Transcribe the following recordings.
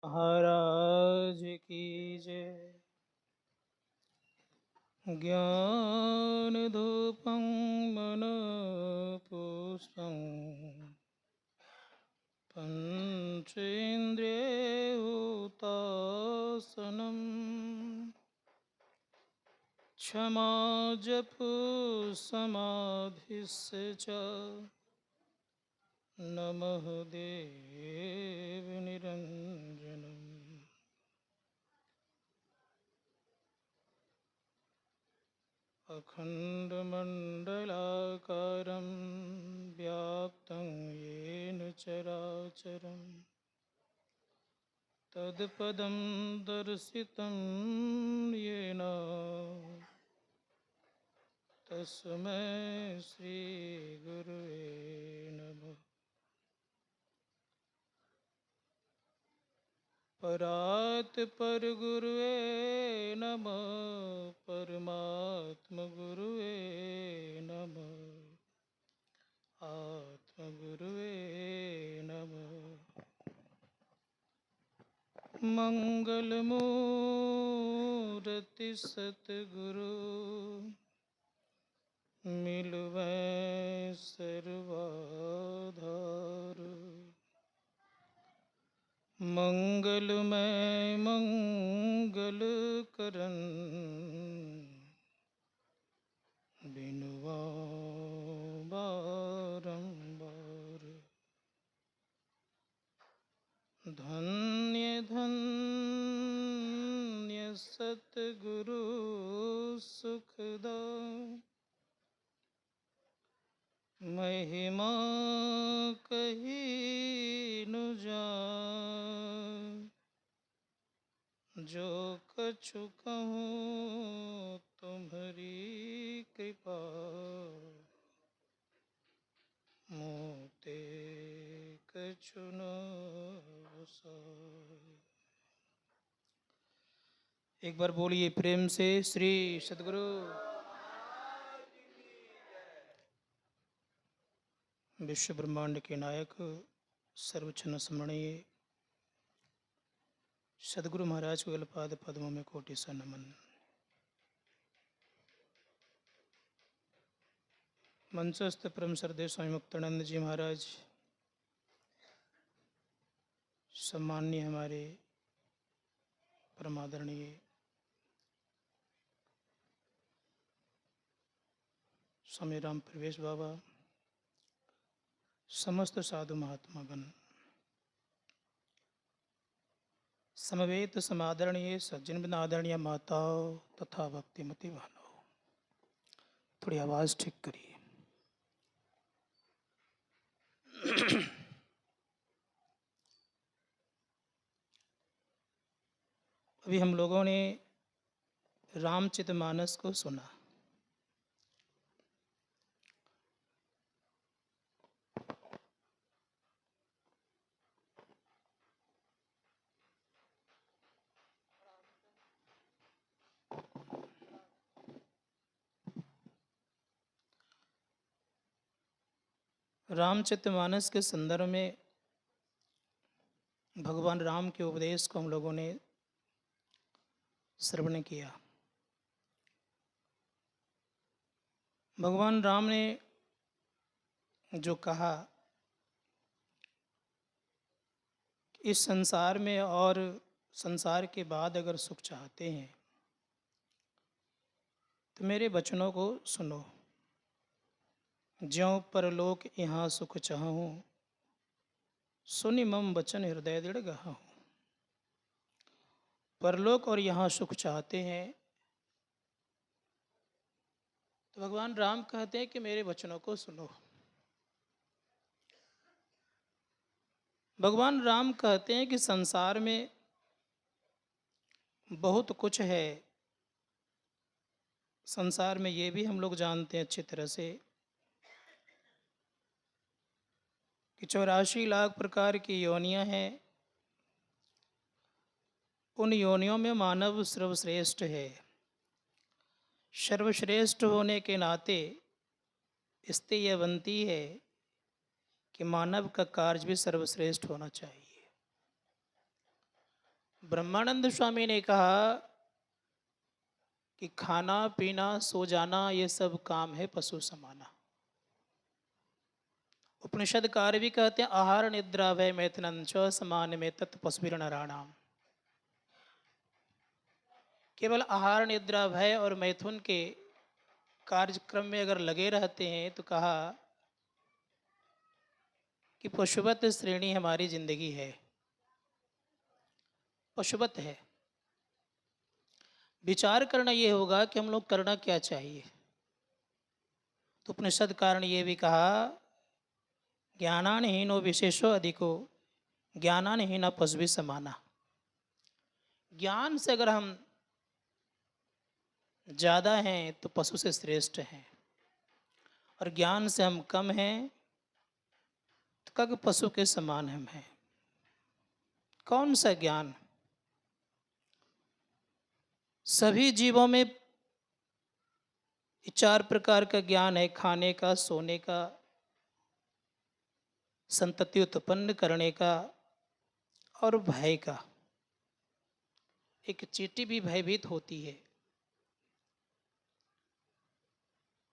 महाराज की जय। ज्ञान धूपं मनः पुष्पं पंचेन्द्रियहुतासनं क्षमा जप समाधिश्च नमः देव निरंजनम्। अखण्डमण्डलाकारं व्याप्तं येन चराचरं तत्पदं दर्शितं येन तस्मै श्रीगुरुवे नमः। परात् परगुरुवे नमः, परमात्म गुरुवे नमः, आत्मगुरुवे नमः। मंगलमूर्ति सतगुरु मिलवै सर्वाधार। मंगलमय मंगल करन बिनुआ बारंबार। धन्य धन्य सतगुरु सुखदा महिमा कही न जाय। जो कछु कहूँ तुम्हारी कृपा मोते कछु न बसाय। एक बार बोलिए प्रेम से श्री सद्गुरु। विश्व ब्रह्मांड के नायक सर्वक्षण स्मरणीय सद्गुरु महाराज को गलपाद पद्मों में कोटि सा नमन। मंचस्थ परम श्रद्धेय स्वामी मुक्तानंद जी महाराज, सम्माननीय हमारे परमादरणीय स्वामी राम प्रवेश बाबा, समस्त साधु महात्मागण, समवेत समादरणीय सज्जन आदरणीय माताओं तथा भक्तिमती बहनों, थोड़ी आवाज़ ठीक करिए। अभी हम लोगों ने रामचरितमानस को सुना। रामचरितमानस के संदर्भ में भगवान राम के उपदेश को हम लोगों ने श्रवण किया। भगवान राम ने जो कहा, इस संसार में और संसार के बाद अगर सुख चाहते हैं तो मेरे वचनों को सुनो। ज्यों परलोक यहाँ सुख चाहूँ, सुनि मम वचन हृदय दृढ़ गहाऊँ। परलोक और यहाँ सुख चाहते हैं तो भगवान राम कहते हैं कि मेरे वचनों को सुनो। भगवान राम कहते हैं कि संसार में बहुत कुछ है। संसार में ये भी हम लोग जानते हैं अच्छी तरह से कि 84 लाख प्रकार की योनियां हैं। उन योनियों में मानव सर्वश्रेष्ठ है। सर्वश्रेष्ठ होने के नाते स्थिति यह बनती है कि मानव का कार्य भी सर्वश्रेष्ठ होना चाहिए। ब्रह्मानंद स्वामी ने कहा कि खाना पीना सो जाना ये सब काम है पशु समाना। उपनिषदकार भी कहते हैं आहार निद्रा भय मैथुनं च समान में तत् पशुभिर्नराणाम। केवल आहार निद्रा भय और मैथुन के कार्यक्रम में अगर लगे रहते हैं तो कहा कि पशुवत श्रेणी हमारी जिंदगी है, पशुवत है। विचार करना ये होगा कि हम लोग करना क्या चाहिए। तो उपनिषदकार ने ये भी कहा ज्ञानानहीनो विशेषो अधिको ज्ञानानहीना पशु समाना। ज्ञान से अगर हम ज़्यादा हैं तो पशु से श्रेष्ठ हैं, और ज्ञान से हम कम हैं तो कग पशु के समान हम हैं। कौन सा ज्ञान? सभी जीवों में 4 प्रकार का ज्ञान है, खाने का, सोने का, संतति उत्पन्न करने का और भय का। एक चींटी भी भयभीत होती है।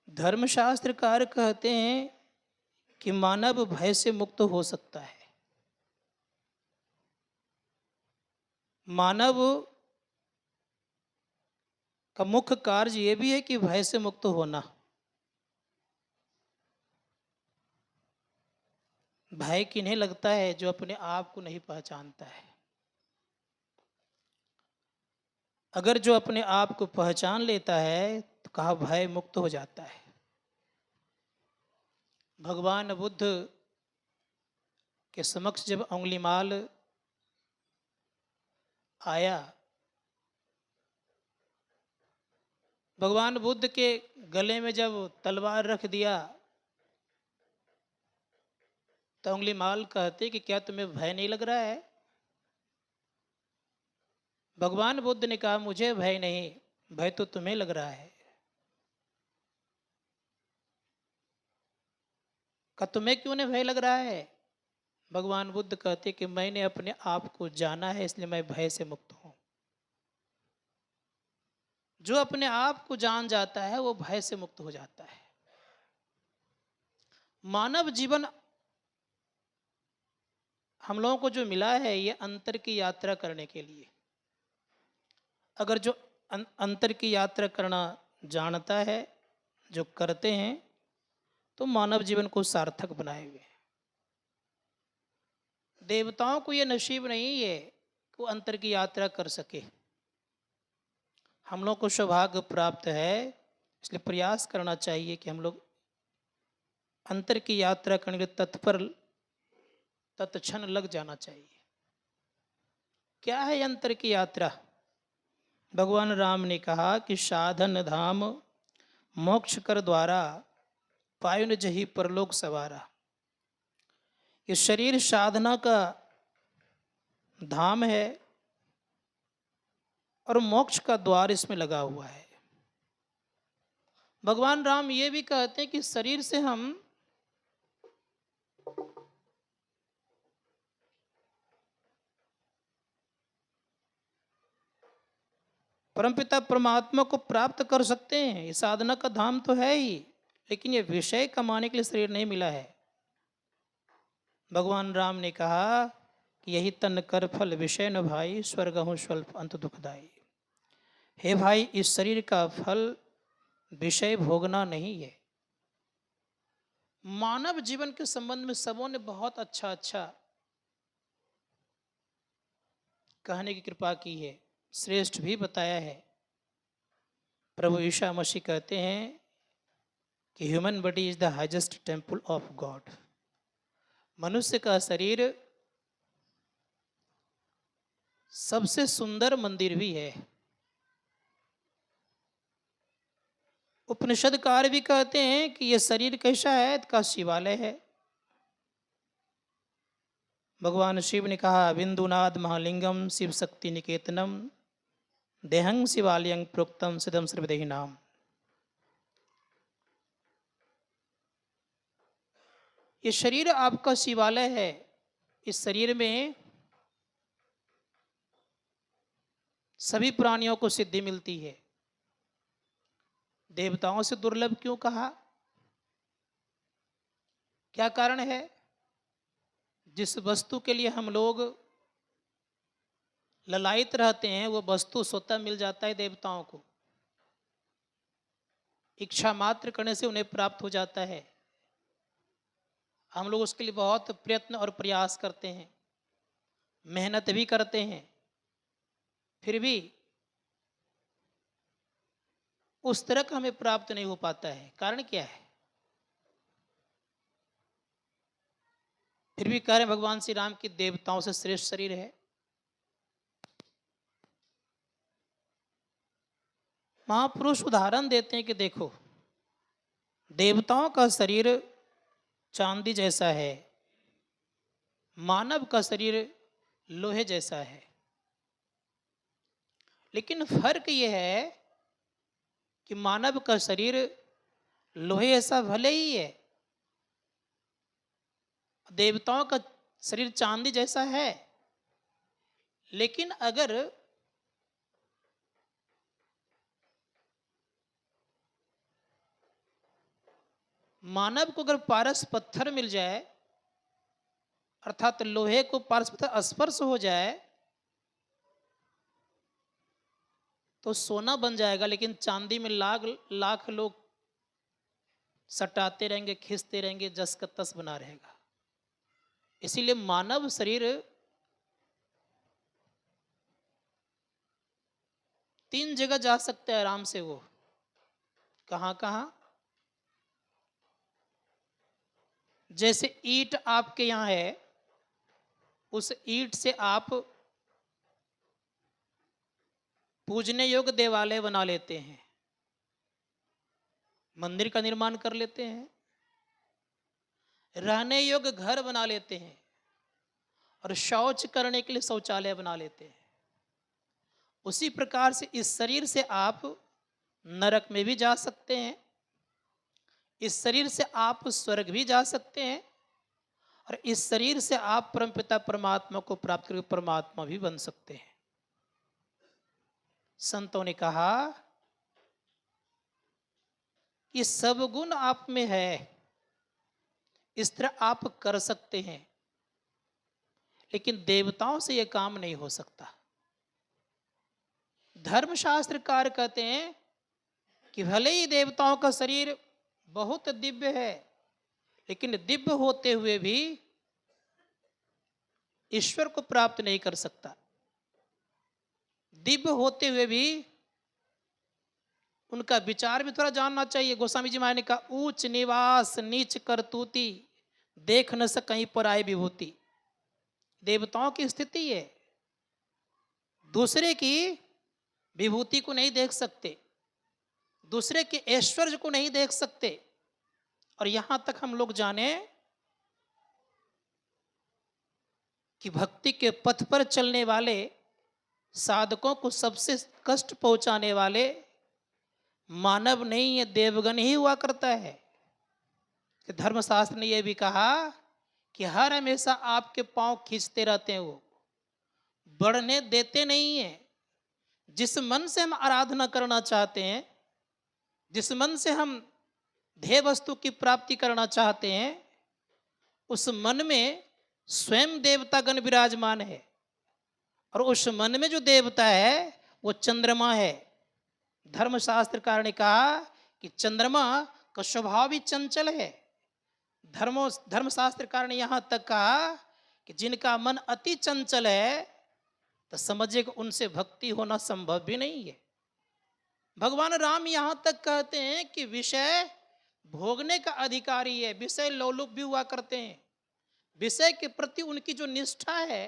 धर्मशास्त्रकार कहते हैं कि मानव भय से मुक्त हो सकता है। मानव का मुख्य कार्य यह भी है कि भय से मुक्त होना। भय किन्हें लगता है? जो अपने आप को नहीं पहचानता है। अगर जो अपने आप को पहचान लेता है तो कहा भय मुक्त हो जाता है। भगवान बुद्ध के समक्ष जब अंगुलीमाल आया, भगवान बुद्ध के गले में जब तलवार रख दिया तो अंगुलीमाल कहते कि क्या तुम्हें भय नहीं लग रहा है? भगवान बुद्ध ने कहा मुझे भय नहीं, भय तो तुम्हें लग रहा है। का तुम्हें क्यों नहीं भय लग रहा है? भगवान बुद्ध कहते कि मैंने अपने आप को जाना है, इसलिए मैं भय से मुक्त हूं। जो अपने आप को जान जाता है वो भय से मुक्त हो जाता है। मानव जीवन हम लोगों को जो मिला है ये अंतर की यात्रा करने के लिए। अगर जो अंतर की यात्रा करना जानता है, जो करते हैं, तो मानव जीवन को सार्थक बनाए हुए। देवताओं को ये नसीब नहीं है कि वो अंतर की यात्रा कर सके। हम लोग को सौभाग्य प्राप्त है, इसलिए प्रयास करना चाहिए कि हम लोग अंतर की यात्रा करने के तत्पर तत्क्षण लग जाना चाहिए। क्या है अंतर की यात्रा? भगवान राम ने कहा कि साधन धाम मोक्ष कर द्वारा पायुन जही परलोक सवारा। ये शरीर साधना का धाम है और मोक्ष का द्वार इसमें लगा हुआ है। भगवान राम ये भी कहते हैं कि शरीर से हम परमपिता परमात्मा को प्राप्त कर सकते हैं। ये साधना का धाम तो है ही, लेकिन ये विषय कमाने के लिए शरीर नहीं मिला है। भगवान राम ने कहा कि यही तन कर फल विषय न भाई, स्वर्ग हूँ स्वल्प अंत दुखदाई। हे भाई, इस शरीर का फल विषय भोगना नहीं है। मानव जीवन के संबंध में सबों ने बहुत अच्छा अच्छा कहने की कृपा की है, श्रेष्ठ भी बताया है। प्रभु ईसा मसीह कहते हैं कि human body is the highest temple of God. मनुष्य का शरीर सबसे सुंदर मंदिर भी है। उपनिषदकार भी कहते हैं कि यह शरीर कैसा है? का शिवालय है। भगवान शिव ने कहा बिंदुनाद महालिंगम शिव शक्ति निकेतनम देहं शिवालयं प्रोक्तम सिद्धम सर्वदेहि नाम। ये शरीर आपका शिवालय है। इस शरीर में सभी प्राणियों को सिद्धि मिलती है। देवताओं से दुर्लभ क्यों कहा? क्या कारण है? जिस वस्तु के लिए हम लोग ललायित रहते हैं वो वस्तु स्वतः मिल जाता है देवताओं को। इच्छा मात्र करने से उन्हें प्राप्त हो जाता है। हम लोग उसके लिए बहुत प्रयत्न और प्रयास करते हैं, मेहनत भी करते हैं, फिर भी उस तरह का हमें प्राप्त नहीं हो पाता है। कारण क्या है? फिर भी कह रहे हैं भगवान श्री राम की देवताओं से श्रेष्ठ शरीर है। महापुरुष उदाहरण देते हैं कि देखो, देवताओं का शरीर चांदी जैसा है, मानव का शरीर लोहे जैसा है। लेकिन फर्क यह है कि मानव का शरीर लोहे ऐसा भले ही है, देवताओं का शरीर चांदी जैसा है। लेकिन अगर मानव को अगर पारस पत्थर मिल जाए, अर्थात लोहे को पारस पत्थर स्पर्श हो जाए तो सोना बन जाएगा। लेकिन चांदी में लाख लाख लोग सटाते रहेंगे, खींचते रहेंगे, जस का तस बना रहेगा। इसीलिए मानव शरीर 3 जगह जा सकता है आराम से। वो कहाँ कहाँ? जैसे ईंट आपके यहाँ है, उस ईंट से आप पूजने योग्य देवालय बना लेते हैं, मंदिर का निर्माण कर लेते हैं, रहने योग्य घर बना लेते हैं, और शौच करने के लिए शौचालय बना लेते हैं। उसी प्रकार से इस शरीर से आप नरक में भी जा सकते हैं, इस शरीर से आप स्वर्ग भी जा सकते हैं, और इस शरीर से आप परमपिता परमात्मा को प्राप्त करके परमात्मा भी बन सकते हैं। संतों ने कहा कि सब गुण आप में है, इस तरह आप कर सकते हैं, लेकिन देवताओं से यह काम नहीं हो सकता। धर्मशास्त्रकार कहते हैं कि भले ही देवताओं का शरीर बहुत दिव्य है, लेकिन दिव्य होते हुए भी ईश्वर को प्राप्त नहीं कर सकता। दिव्य होते हुए भी उनका विचार भी थोड़ा जानना चाहिए। गोस्वामी जी महाराज ने कहा, ऊंच निवास नीच करतूती, देख न सकहीं पराई विभूति। देवताओं की स्थिति है, दूसरे की विभूति को नहीं देख सकते, दूसरे के ऐश्वर्य को नहीं देख सकते। और यहां तक हम लोग जाने कि भक्ति के पथ पर चलने वाले साधकों को सबसे कष्ट पहुंचाने वाले मानव नहीं है, देवगण ही हुआ करता है। कि धर्मशास्त्र ने यह भी कहा कि हर हमेशा आपके पांव खींचते रहते हैं, वो बढ़ने देते नहीं है। जिस मन से हम आराधना करना चाहते हैं, जिस मन से हम ध्येय वस्तु की प्राप्ति करना चाहते हैं, उस मन में स्वयं देवतागण विराजमान है। और उस मन में जो देवता है वो चंद्रमा है। धर्मशास्त्रकार ने कहा कि चंद्रमा का स्वभाव भी चंचल है। धर्मशास्त्रकार ने यहां तक कहा कि जिनका मन अति चंचल है तो समझिए कि उनसे भक्ति होना संभव भी नहीं है। भगवान राम यहां तक कहते हैं कि विषय भोगने का अधिकारी है, विषय लोलुप भी हुआ करते हैं। विषय के प्रति उनकी जो निष्ठा है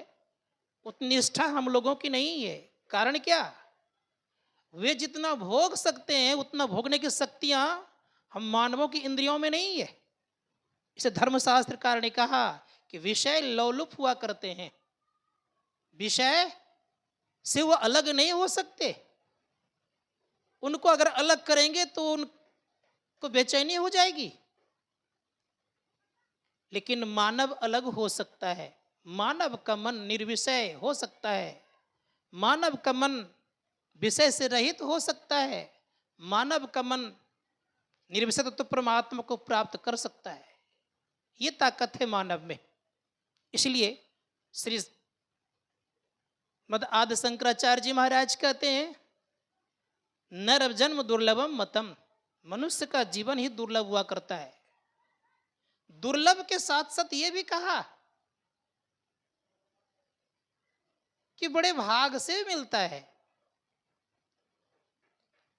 उतनी निष्ठा हम लोगों की नहीं है। कारण क्या? वे जितना भोग सकते हैं उतना भोगने की शक्तियां हम मानवों की इंद्रियों में नहीं है। इसे धर्मशास्त्रकार ने कहा कि विषय लोलुप हुआ करते हैं, विषय से वो अलग नहीं हो सकते। उनको अगर अलग करेंगे तो उनको बेचैनी हो जाएगी। लेकिन मानव अलग हो सकता है, मानव का मन निर्विषय हो सकता है, मानव का मन विषय से रहित हो सकता है, मानव का मन निर्विषय तत्व परमात्मा को प्राप्त कर सकता है। ये ताकत है मानव में। इसलिए श्री मद आदि शंकराचार्य जी महाराज कहते हैं, नर जन्म दुर्लभम मतम, मनुष्य का जीवन ही दुर्लभ हुआ करता है। दुर्लभ के साथ साथ ये भी कहा कि बड़े भाग से मिलता है।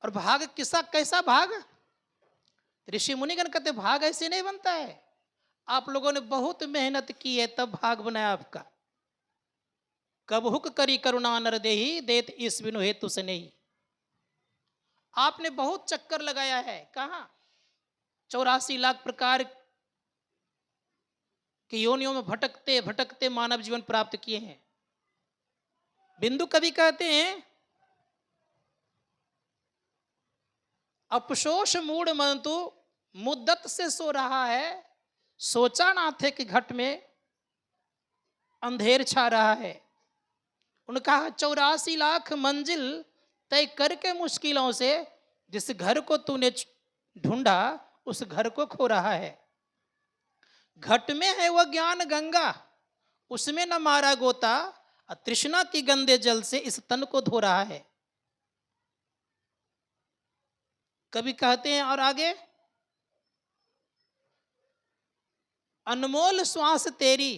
और भाग किसा कैसा भाग? ऋषि मुनिगण कहते भाग ऐसे नहीं बनता है, आप लोगों ने बहुत मेहनत की है तब भाग बनाया आपका। कब हुक करी करुणा नर देही, देत इस बिनु हेतु से नहीं। आपने बहुत चक्कर लगाया है, कहा 84 लाख प्रकार के योनियों में भटकते भटकते मानव जीवन प्राप्त किए हैं। बिंदु कवि कहते हैं, अफसोस मूड मन तो मुद्दत से सो रहा है, सोचा ना थे कि घट में अंधेर छा रहा है। उन्होंने कहा 84 लाख मंजिल तय करके मुश्किलों से जिस घर को तूने ढूंढा उस घर को खो रहा है। घट में है वह ज्ञान गंगा, उसमें न मारा गोता, तृष्णा की गंदे जल से इस तन को धो रहा है। कभी कहते हैं और आगे, अनमोल श्वास तेरी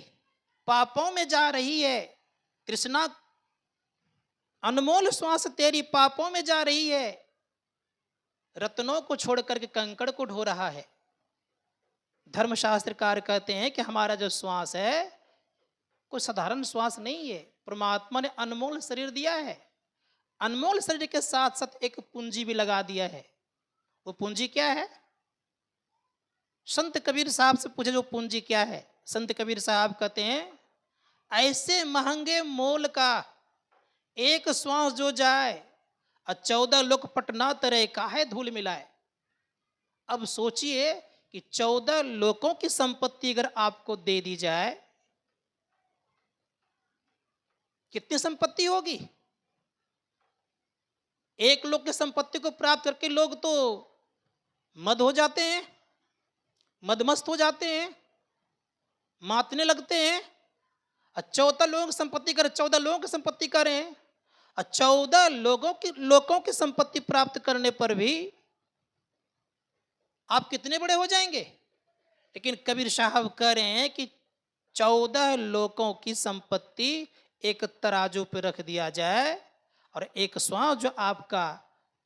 पापों में जा रही है, तृष्णा अनमोल श्वास तेरी पापों में जा रही है, रत्नों को छोड़ करके कंकड़ को ढो रहा है। धर्मशास्त्रकार कहते हैं कि हमारा जो श्वास है कोई साधारण श्वास नहीं है, परमात्मा ने अनमोल शरीर दिया है। अनमोल शरीर के साथ साथ एक पूंजी भी लगा दिया है। वो पूंजी क्या है? संत कबीर साहब से पूछे जो पूंजी क्या है। संत कबीर साहब कहते हैं, ऐसे महंगे मोल का एक श्वास जो जाए, 14 लोग पटना तरह काहे धूल मिलाए। अब सोचिए कि 14 लोगों की संपत्ति अगर आपको दे दी जाए, कितनी संपत्ति होगी? एक लोग की संपत्ति को प्राप्त करके लोग तो मद हो जाते हैं, मदमस्त हो जाते हैं, मातने लगते हैं। 14 लोगों की संपत्ति करें, 14 लोगों की संपत्ति करें, 14 लोगों की संपत्ति प्राप्त करने पर भी आप कितने बड़े हो जाएंगे। लेकिन कबीर साहब कह रहे हैं कि 14 लोगों की संपत्ति एक तराजू पर रख दिया जाए और एक श्वास जो आपका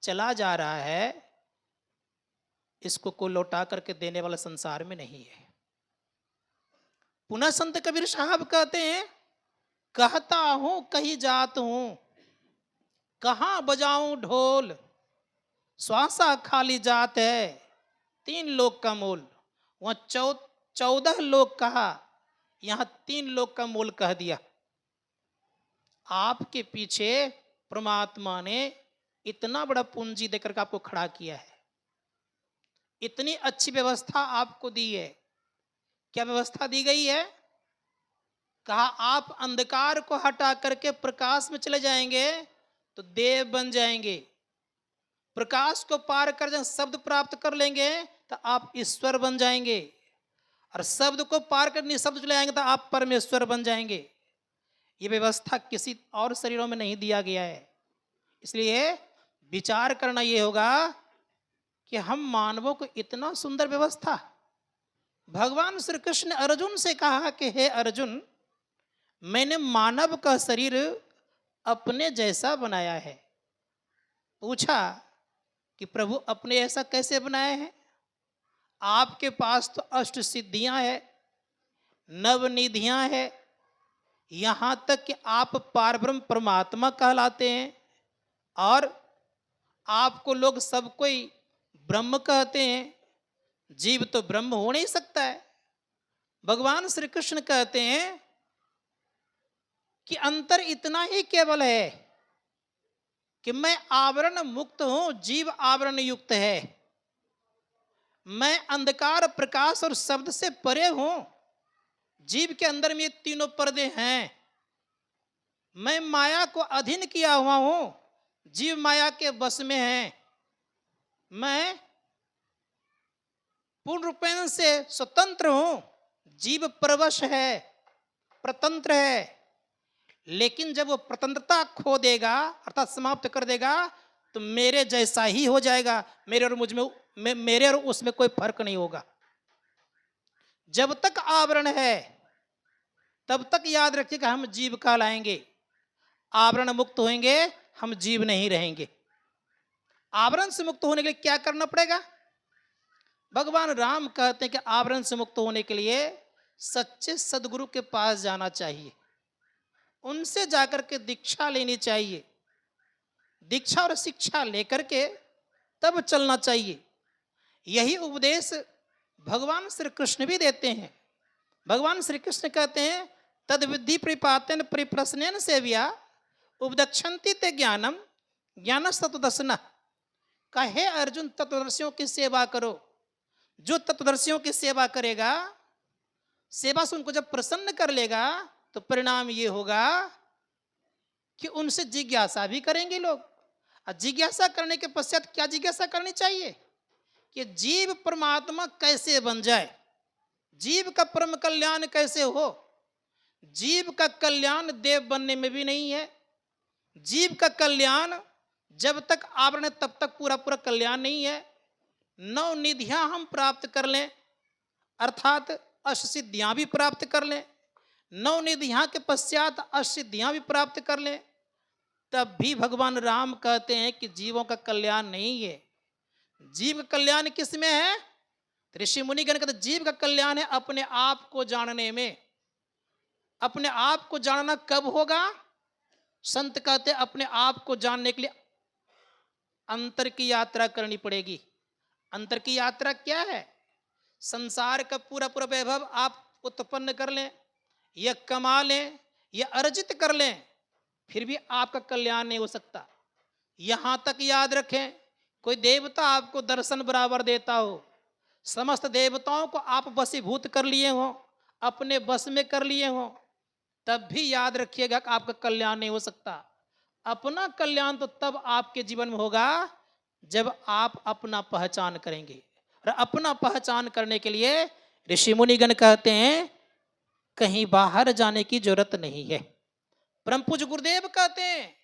चला जा रहा है, इसको कोई लौटा करके देने वाला संसार में नहीं है। पुनः संत कबीर साहब कहते हैं, कहता हूं कहीं जात हूं, कहां बजाऊं ढोल, श्वासा खाली जात है, 3 लोग का मोल। वहां 14 लोग कहा, यहां 3 लोग का मोल कह दिया। आपके पीछे परमात्मा ने इतना बड़ा पूंजी देकर के आपको खड़ा किया है, इतनी अच्छी व्यवस्था आपको दी है। क्या व्यवस्था दी गई है? कहा आप अंधकार को हटा करके प्रकाश में चले जाएंगे तो देव बन जाएंगे। प्रकाश को पार कर जब शब्द प्राप्त कर लेंगे तो आप ईश्वर बन जाएंगे, और शब्द को पार कर निशब्द चले जाएंगे तो आप परमेश्वर बन जाएंगे। ये व्यवस्था किसी और शरीरों में नहीं दिया गया है। इसलिए विचार करना ये होगा कि हम मानवों को इतना सुंदर व्यवस्था। भगवान श्री कृष्ण ने अर्जुन से कहा कि हे अर्जुन, मैंने मानव का शरीर अपने जैसा बनाया है। पूछा कि प्रभु अपने ऐसा कैसे बनाए हैं? आपके पास तो अष्ट सिद्धियां हैं, नवनिधियां हैं, यहां तक कि आप पारब्रह्म परमात्मा कहलाते हैं, और आपको लोग सब कोई ब्रह्म कहते हैं। जीव तो ब्रह्म हो नहीं सकता है। भगवान श्री कृष्ण कहते हैं कि अंतर इतना ही केवल है कि मैं आवरण मुक्त हूं, जीव आवरण युक्त है। मैं अंधकार, प्रकाश और शब्द से परे हूं। जीव के अंदर में 3 पर्दे हैं। मैं माया को अधीन किया हुआ हूं। जीव माया के बस में है। मैं पूर्ण रूपेण से स्वतंत्र हूं, जीव परवश है, प्रतंत्र है। लेकिन जब वो प्रतंत्रता खो देगा अर्थात समाप्त कर देगा तो मेरे जैसा ही हो जाएगा। मेरे और मुझ में मेरे और उसमें कोई फर्क नहीं होगा। जब तक आवरण है तब तक याद रखिएगा हम जीव कहलाएंगे। आवरण मुक्त होंगे हम जीव नहीं रहेंगे। आवरण से मुक्त होने के लिए क्या करना पड़ेगा? भगवान राम कहते हैं कि आवरण से मुक्त होने के लिए सच्चे सदगुरु के पास जाना चाहिए, उनसे जाकर के दीक्षा लेनी चाहिए। दीक्षा और शिक्षा लेकर के तब चलना चाहिए। यही उपदेश भगवान श्री कृष्ण भी देते हैं। भगवान श्री कृष्ण कहते हैं तद विधि परिपातन परिप्रश्नेन सेव्या उपदक्षन्ति ते ज्ञानम ज्ञान तत्वदर्शन। कहे अर्जुन तत्वदर्शियों की सेवा करो। जो तत्वदर्शियों की सेवा करेगा, सेवा से उनको जब प्रसन्न कर लेगा तो परिणाम ये होगा कि उनसे जिज्ञासा भी करेंगे लोग। और जिज्ञासा करने के पश्चात क्या जिज्ञासा करनी चाहिए कि जीव परमात्मा कैसे बन जाए, जीव का परम कल्याण कैसे हो। जीव का कल्याण देव बनने में भी नहीं है। जीव का कल्याण जब तक आवरण है तब तक पूरा पूरा कल्याण नहीं है। 9 निधियां हम प्राप्त कर लें अर्थात अष्टसिद्धियां भी प्राप्त कर लें, 9 निधियां के पश्चात अष्टसिद्धियां भी प्राप्त कर लें, तब भी भगवान राम कहते हैं कि जीवों का कल्याण नहीं है। जीव का कल्याण किस में है? ऋषि मुनिगण कहते जीव का कल्याण है अपने आप को जानने में। अपने आप को जानना कब होगा? संत कहते हैं अपने आप को जानने के लिए अंतर की यात्रा करनी पड़ेगी। अंतर की यात्रा क्या है? संसार का पूरा पूरा वैभव आप उत्पन्न कर लें या कमा लें या अर्जित कर लें, फिर भी आपका कल्याण नहीं हो सकता। यहां तक याद रखें, कोई देवता आपको दर्शन बराबर देता हो, समस्त देवताओं को आप वशीभूत कर लिए हो, अपने बस में कर लिए हो, तब भी याद रखिएगा कि आपका कल्याण नहीं हो सकता। अपना कल्याण तो तब आपके जीवन में होगा जब आप अपना पहचान करेंगे। और अपना पहचान करने के लिए ऋषि मुनिगण कहते हैं कहीं बाहर जाने की जरूरत नहीं है। परम पूज्य गुरुदेव कहते हैं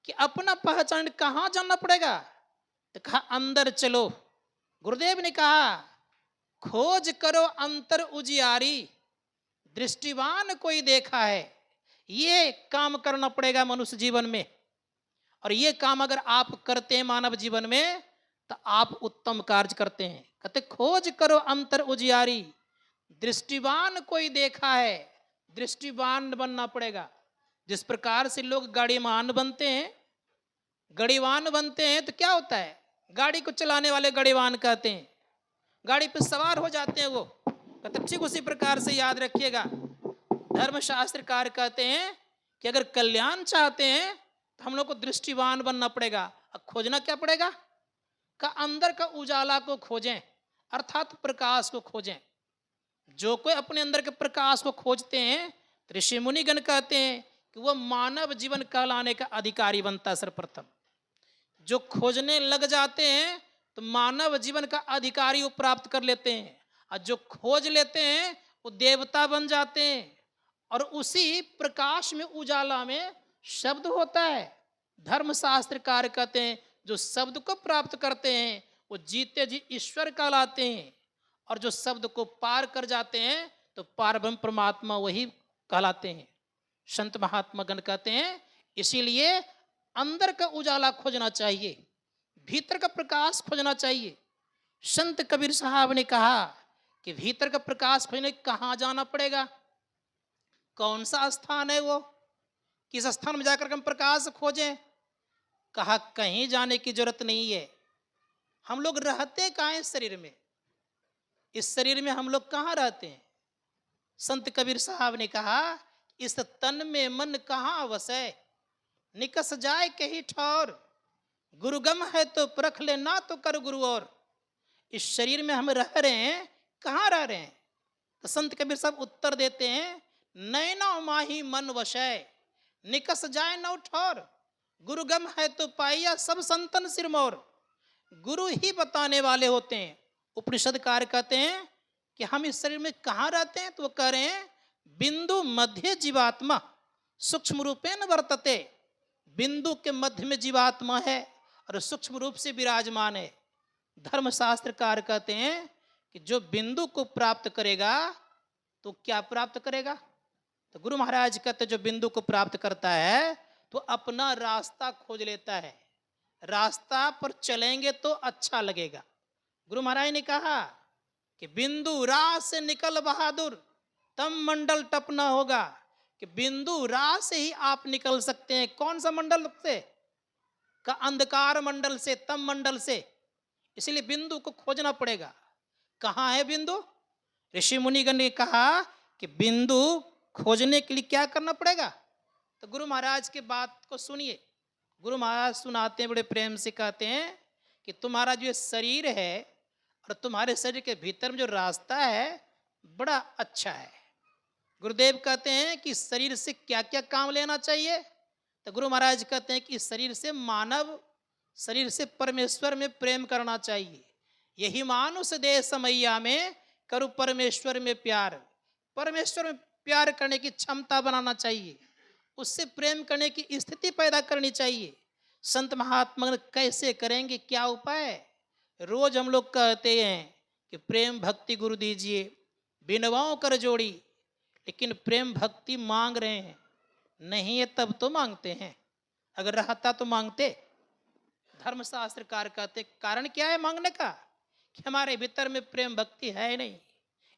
कि अपना पहचान कहाँ जानना पड़ेगा? तो कहा अंदर चलो। गुरुदेव ने कहा खोज करो अंतर उजियारी, दृष्टिवान कोई देखा है। ये काम करना पड़ेगा मनुष्य जीवन में। और ये काम अगर आप करते हैं मानव जीवन में तो आप उत्तम कार्य करते हैं। कहते खोज करो अंतर उजियारी, दृष्टिवान कोई देखा है। दृष्टिवान बनना पड़ेगा। जिस प्रकार से लोग गाड़ीमान बनते हैं, गड़ीवान बनते हैं, तो क्या होता है? गाड़ी को चलाने वाले गड़ीवान कहते हैं। गाड़ी पर सवार हो जाते हैं वो। कहते ठीक उसी प्रकार से याद रखिएगा, धर्मशास्त्रकार कहते हैं कि अगर कल्याण चाहते हैं तो हम लोग को दृष्टिवान बनना पड़ेगा। अब खोजना क्या पड़ेगा? का अंदर का उजाला को खोजें अर्थात प्रकाश को खोजें। जो कोई अपने अंदर के प्रकाश को खोजते हैं, ऋषि मुनिगण कहते हैं कि वह मानव जीवन कहलाने का अधिकारी बनता है। सर्वप्रथम जो खोजने लग जाते हैं तो मानव जीवन का अधिकारी वो प्राप्त कर लेते हैं। और जो खोज लेते हैं वो देवता बन जाते हैं। और उसी प्रकाश में उजाला में शब्द होता है। धर्मशास्त्रकार कहते हैं जो शब्द को प्राप्त करते हैं वो जीते जी ईश्वर कहलाते हैं। और जो शब्द को पार कर जाते हैं तो पारब्रह्म परमात्मा वही कहलाते हैं। संत महात्मा गण कहते हैं इसीलिए अंदर का उजाला खोजना चाहिए, भीतर का प्रकाश खोजना चाहिए। संत कबीर साहब ने कहा कि भीतर का प्रकाश खोजने कहाँ जाना पड़ेगा? कौन सा स्थान है वो? किस स्थान में जाकर हम प्रकाश खोजें? कहा कहीं जाने की जरूरत नहीं है। हम लोग रहते कहाँ हैं? शरीर में। इस शरीर में हम लोग कहाँ रहते हैं? संत कबीर साहब ने कहा इस तन में मन कहाँ वसे, निकस जाए कहीं ठौर, गुरुगम है तो परख ले ना तो कर गुरु और। इस शरीर में हम रह रहे हैं, कहाँ रह रहे हैं? तो संत कबीर साहब उत्तर देते हैं नैना माही मन वशय, निकस जाए नौ ठौर। गुरुगम है तो पाइया सब संतन सिरमौर। गुरु ही बताने वाले होते हैं। उपनिषद कार्य कहते हैं कि हम इस शरीर में कहाँ रहते हैं, तो वो कह रहे हैं बिंदु मध्य जीवात्मा सूक्ष्म रूपेण वर्तते। बिंदु के मध्य में जीवात्मा है और सूक्ष्म रूप से विराजमान है। धर्मशास्त्र कार्य कहते हैं कि जो बिंदु को प्राप्त करेगा तो क्या प्राप्त करेगा, तो गुरु महाराज कहते जो बिंदु को प्राप्त करता है तो अपना रास्ता खोज लेता है। रास्ता पर चलेंगे तो अच्छा लगेगा। गुरु महाराज ने कहा कि बिंदु राह से निकल बहादुर, तम मंडल टपना होगा। कि बिंदु राह से ही आप निकल सकते हैं। कौन सा मंडल से, का अंधकार मंडल से, तम मंडल से। इसलिए बिंदु को खोजना पड़ेगा। कहाँ है बिंदु? ऋषि मुनिगण ने कहा कि बिंदु खोजने के लिए क्या करना पड़ेगा, तो गुरु महाराज की बात को सुनिए। गुरु महाराज सुनाते हैं, बड़े प्रेम से कहते हैं कि तुम्हारा जो शरीर है और तुम्हारे शरीर के भीतर में जो रास्ता है बड़ा अच्छा है। गुरुदेव कहते हैं कि शरीर से क्या क्या काम लेना चाहिए, तो गुरु महाराज कहते हैं कि शरीर से मानव, शरीर से परमेश्वर में प्रेम करना चाहिए। यही मानुष देह समैया में करो परमेश्वर में प्यार। परमेश्वर में प्यार करने की क्षमता बनाना चाहिए, उससे प्रेम करने की स्थिति पैदा करनी चाहिए। संत महात्मा कैसे करेंगे, क्या उपाय है? रोज हम लोग कहते हैं कि प्रेम भक्ति गुरु दीजिए, बिनवाओं कर जोड़ी, लेकिन प्रेम भक्ति मांग रहे हैं नहीं है तब तो मांगते हैं, अगर रहता तो मांगते। धर्मशास्त्र कार्य कहते कारण क्या है मांगने का, कि हमारे भीतर में प्रेम भक्ति है नहीं।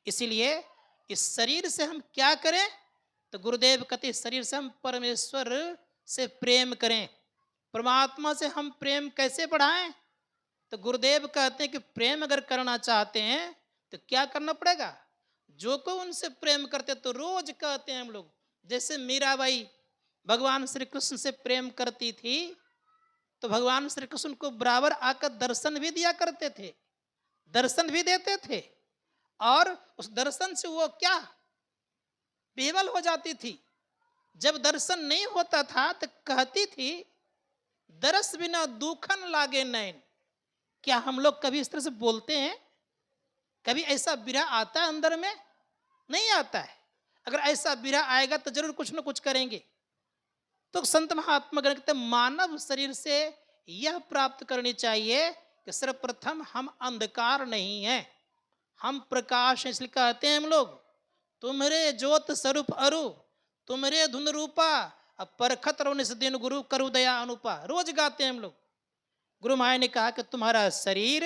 इसीलिए इस शरीर से हम क्या करें, तो गुरुदेव कहते शरीर से हम परमेश्वर से प्रेम करें। परमात्मा से हम प्रेम कैसे बढ़ाएं, तो गुरुदेव कहते हैं कि प्रेम अगर करना चाहते हैं तो क्या करना पड़ेगा। जो को उनसे प्रेम करते तो रोज कहते हैं हम लोग, जैसे मीराबाई भगवान श्री कृष्ण से प्रेम करती थी तो भगवान श्री कृष्ण को बराबर आकर दर्शन भी दिया करते थे, दर्शन भी देते थे। और उस दर्शन से वो क्या विह्वल हो जाती थी। जब दर्शन नहीं होता था तो कहती थी दरस बिना दुखन लागे नैन। क्या हम लोग कभी इस तरह से बोलते हैं? कभी ऐसा विरह आता है अंदर में? नहीं आता है। अगर ऐसा विरह आएगा तो जरूर कुछ न कुछ करेंगे। तो संत महात्मा गण कहते मानव शरीर से यह प्राप्त करनी चाहिए कि सर्वप्रथम हम अंधकार नहीं हैं, हम प्रकाश हैं। इसलिए कहते हैं हम लोग तुम्हारे ज्योत स्वरूप अरु, तुम्हारे धुन रूपा, अब परखत रहो निस दिन गुरु करु दया अनुपा। रोज गाते हैं हम लोग। गुरु महाराज ने कहा कि तुम्हारा शरीर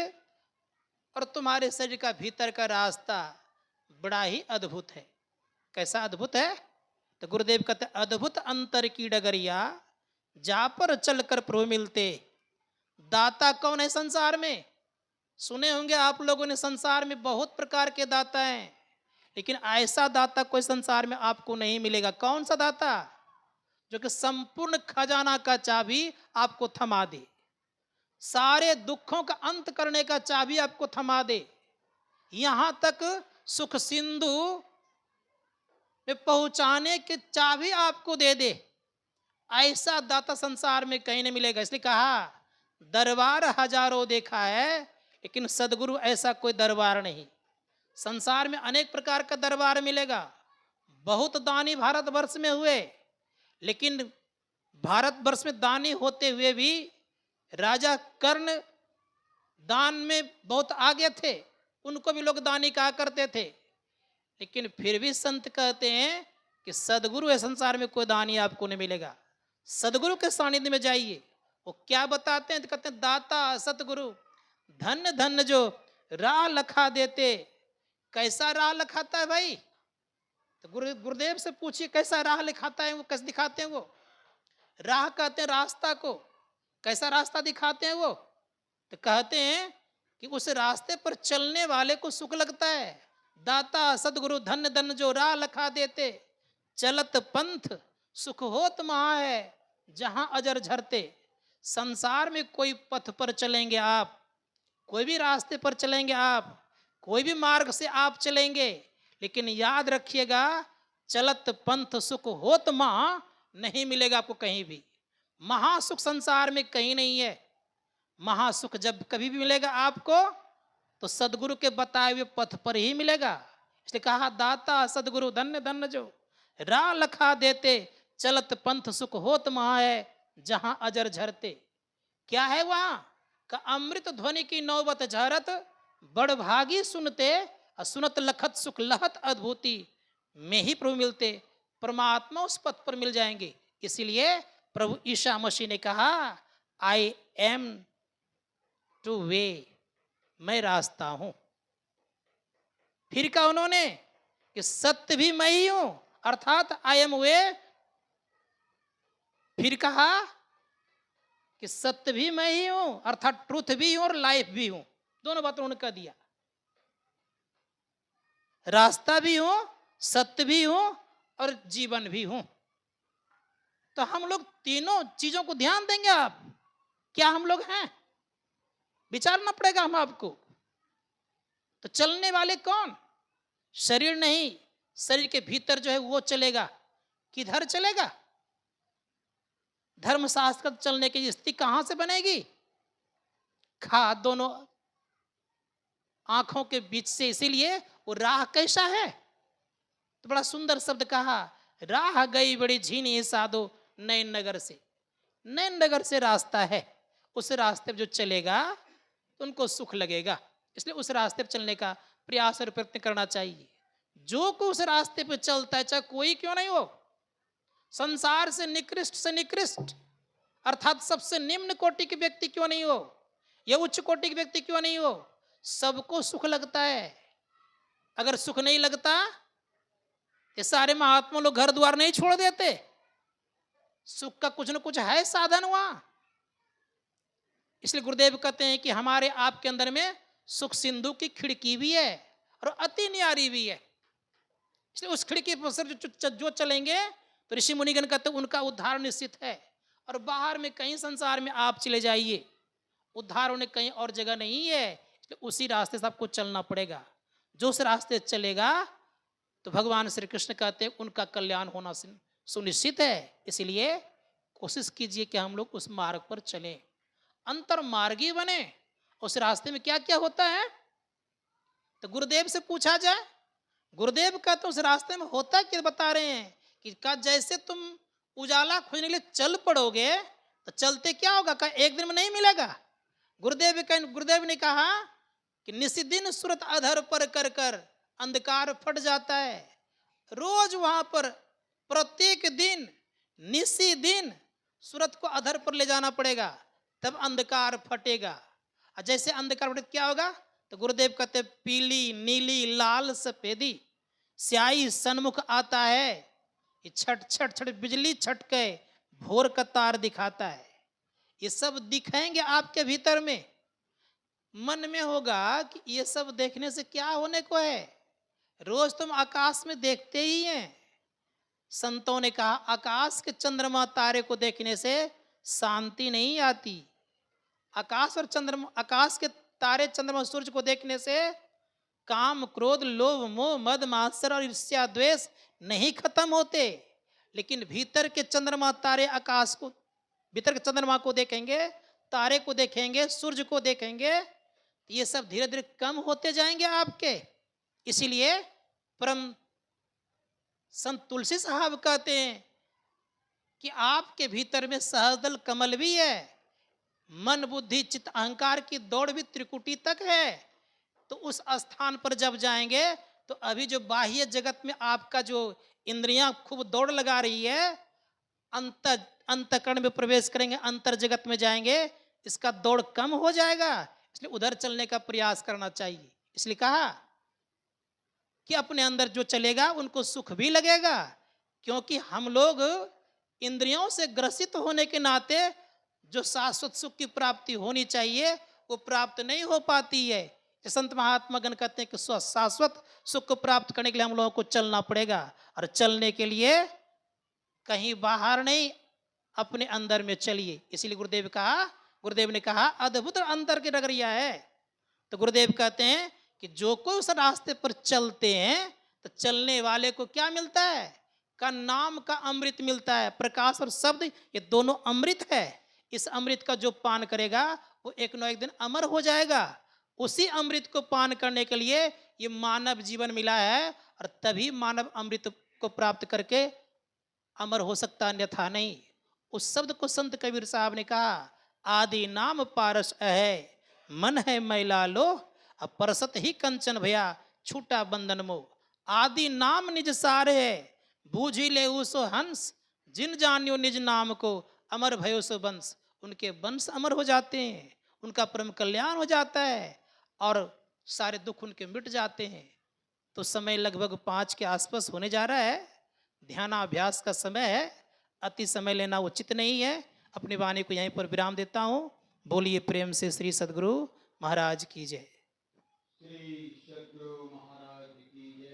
और तुम्हारे शरीर का भीतर का रास्ता बड़ा ही अद्भुत है। कैसा अद्भुत है, तो गुरुदेव कहते अद्भुत अंतर की डगरिया जा पर चलकर प्रभु मिलते। दाता कौन है संसार में? सुने होंगे आप लोगों ने, संसार में बहुत प्रकार के दाता हैं, लेकिन ऐसा दाता कोई संसार में आपको नहीं मिलेगा। कौन सा दाता? जो कि संपूर्ण खजाना का चाबी आपको थमा दे, सारे दुखों का अंत करने का चाबी आपको थमा दे, यहां तक सुख सिंधु में पहुंचाने की चाबी आपको दे दे। ऐसा दाता संसार में कहीं नहीं मिलेगा। इसलिए कहा दरबार हजारों देखा है लेकिन सदगुरु ऐसा कोई दरबार नहीं। संसार में अनेक प्रकार का दरबार मिलेगा, बहुत दानी भारतवर्ष में हुए, लेकिन भारतवर्ष में दानी होते हुए भी राजा कर्ण दान में बहुत आगे थे, उनको भी लोग दानी कहा करते थे। लेकिन फिर भी संत कहते हैं कि सदगुरु है संसार में कोई दानी आपको नहीं मिलेगा। सदगुरु के सानिध्य में जाइए, वो क्या बताते हैं, तो कहते हैं दाता सतगुरु धन्य धन्य जो राह लखा देते। कैसा राह लखाता है भाई? तो गुरुदेव से पूछिए कैसा राह लिखाता है वो, कैसे दिखाते हैं वो? राह कहते हैं रास्ता को, कैसा रास्ता दिखाते हैं वो? तो कहते हैं कि उस रास्ते पर चलने वाले को सुख लगता है। दाता सदगुरु धन्य धन्य जो राह लखा देते, चलत पंथ सुख होत महा है जहां अजर झरते। संसार में कोई पथ पर चलेंगे आप, कोई भी रास्ते पर चलेंगे आप, कोई भी मार्ग से आप चलेंगे, लेकिन याद रखिएगा चलत पंथ सुख होत महा नहीं मिलेगा आपको कहीं भी। महासुख संसार में कहीं नहीं है। महासुख जब कभी भी मिलेगा आपको तो सदगुरु के बताए हुए पथ पर ही मिलेगा। इसलिए कहा दाता सदगुरु धन्य धन्य जो राह लखा देते, चलत पंथ सुख होत महा है जहां अजर झरते। क्या है वहां का अमृत ध्वनि की नौबत झरत, बड़ भागी सुनते, सुनत लखत सुख लहत अद्भुति में ही प्रभु मिलते। परमात्मा उस पथ पर मिल जाएंगे। इसीलिए प्रभु ईसा मसीह ने कहा आई एम टू वे, मैं रास्ता हूं। फिर कहा उन्होंने कि सत्य भी मैं ही हूं, अर्थात आई एम वे। फिर कहा कि सत्य भी मैं ही हूं, अर्थात ट्रूथ भी हूं और लाइफ भी हूं। दोनों बात उन्होंने कह दिया, रास्ता भी हूं, सत्य भी हूं और जीवन भी हूं। तो हम लोग तीनों चीजों को ध्यान देंगे। आप क्या हम लोग हैं, विचारना पड़ेगा हम आपको। तो चलने वाले कौन, शरीर नहीं, शरीर के भीतर जो है वो चलेगा। किधर चलेगा, धर्मशास्त्र चलने की स्थिति कहां से बनेगी, खा दोनों आंखों के बीच से। इसीलिए वो राह कैसा है, तो बड़ा सुंदर शब्द कहा, राह गई बड़ी झीनी साधो नैन नगर से। नैन नगर से रास्ता है, उस रास्ते पर जो चलेगा तो उनको सुख लगेगा। इसलिए उस रास्ते पर चलने का प्रयास और प्रयत्न करना चाहिए। जो कोई उस रास्ते पर चलता है, चाहे कोई क्यों नहीं हो, संसार से निकृष्ट अर्थात सबसे निम्न कोटि के व्यक्ति क्यों नहीं हो या उच्च कोटि के व्यक्ति क्यों नहीं हो, सबको सुख लगता है। अगर सुख नहीं लगता ये सारे महात्मा लोग घर द्वार नहीं छोड़ देते। सुख का कुछ न कुछ है साधन वहां। इसलिए गुरुदेव कहते हैं कि हमारे आपके अंदर में सुख सिंधु की खिड़की भी है और अति न्यारी भी है। इसलिए उस खिड़की पर जो चलेंगे तो ऋषि मुनिगण कहते हैं उनका उद्धार निश्चित है। और बाहर में कहीं संसार में आप चले जाइए, उद्धार होने कहीं और जगह नहीं है। इसलिए उसी रास्ते से आपको चलना पड़ेगा। जो उस रास्ते चलेगा तो भगवान श्री कृष्ण कहते हैं उनका कल्याण होना सुनिश्चित है। इसीलिए कोशिश कीजिए कि हम लोग उस मार्ग पर चलें, अंतर मार्गी बने। उस रास्ते में क्या क्या होता है तो गुरुदेव से पूछा जाए, गुरुदेव का तो उस रास्ते में होता क्या बता रहे हैं कि का जैसे तुम उजाला खोजने के लिए चल पड़ोगे तो चलते क्या होगा, का एक दिन में नहीं मिलेगा। गुरुदेव ने कहा कि निस्दिन सूरत अधर पर कर कर अंधकार फट जाता है। रोज वहां पर प्रत्येक दिन निसी दिन सूरत को अधर पर ले जाना पड़ेगा, तब अंधकार फटेगा। और जैसे अंधकार फटे क्या होगा तो गुरुदेव कहते पीली नीली लाल सफेदी स्याही सन्मुख आता है, ये छट छट छट बिजली छटके भोर का तार दिखाता है। ये सब दिखेंगे आपके भीतर में। मन में होगा कि ये सब देखने से क्या होने को है, रोज तुम आकाश में देखते ही हैं। संतों ने कहा आकाश के चंद्रमा तारे को देखने से शांति नहीं आती। आकाश और चंद्रमा, आकाश के तारे चंद्रमा सूर्य को देखने से काम क्रोध लोभ मोह मद मात्सर और ईर्ष्या द्वेष नहीं खत्म होते। लेकिन भीतर के चंद्रमा तारे आकाश को, भीतर के चंद्रमा को देखेंगे, तारे को देखेंगे, सूर्य को देखेंगे, ये सब धीरे धीरे कम होते जाएंगे आपके। इसीलिए परम संत तुलसी साहब कहते हैं कि आपके भीतर में सहजदल कमल भी है, मन बुद्धि चित्त अहंकार की दौड़ भी त्रिकुटी तक है। तो उस स्थान पर जब जाएंगे तो अभी जो बाह्य जगत में आपका जो इंद्रियां खूब दौड़ लगा रही है, अंतःकरण में प्रवेश करेंगे, अंतर जगत में जाएंगे, इसका दौड़ कम हो जाएगा। इसलिए उधर चलने का प्रयास करना चाहिए। इसलिए कहा कि अपने अंदर जो चलेगा उनको सुख भी लगेगा, क्योंकि हम लोग इंद्रियों से ग्रसित होने के नाते जो शाश्वत सुख की प्राप्ति होनी चाहिए वो प्राप्त नहीं हो पाती है। संत महात्मा गण कहते हैं कि शाश्वत सुख को प्राप्त करने के लिए हम लोगों को चलना पड़ेगा। और चलने के लिए कहीं बाहर नहीं, अपने अंदर में चलिए। इसीलिए गुरुदेव ने कहा अद्भुत अंतर की नगरिया है। तो गुरुदेव कहते हैं कि जो कोई उस रास्ते पर चलते हैं तो चलने वाले को क्या मिलता है, का नाम का अमृत मिलता है। प्रकाश और शब्द ये दोनों अमृत है। इस अमृत का जो पान करेगा वो एक न एक दिन अमर हो जाएगा। उसी अमृत को पान करने के लिए ये मानव जीवन मिला है और तभी मानव अमृत को प्राप्त करके अमर हो सकता, अन्यथा नहीं। उस शब्द को संत कबीर साहब ने कहा, आदि नाम पारस है, मन है मैला लो, अब परसत ही कंचन भया, छूटा बंधन मोह। आदि नाम निज सारे है, बूझी ले सो हंस, जिन जानियो निज नाम को, अमर भयो सो वंश। उनके वंश अमर हो जाते हैं, उनका परम कल्याण हो जाता है और सारे दुख उनके मिट जाते हैं। तो समय लगभग 5 के आसपास होने जा रहा है, ध्यानाभ्यास का समय है, अति समय लेना उचित नहीं है। अपनी वाणी को यहीं पर विराम देता हूँ। बोलिए प्रेम से श्री सद्गुरु महाराज की जय।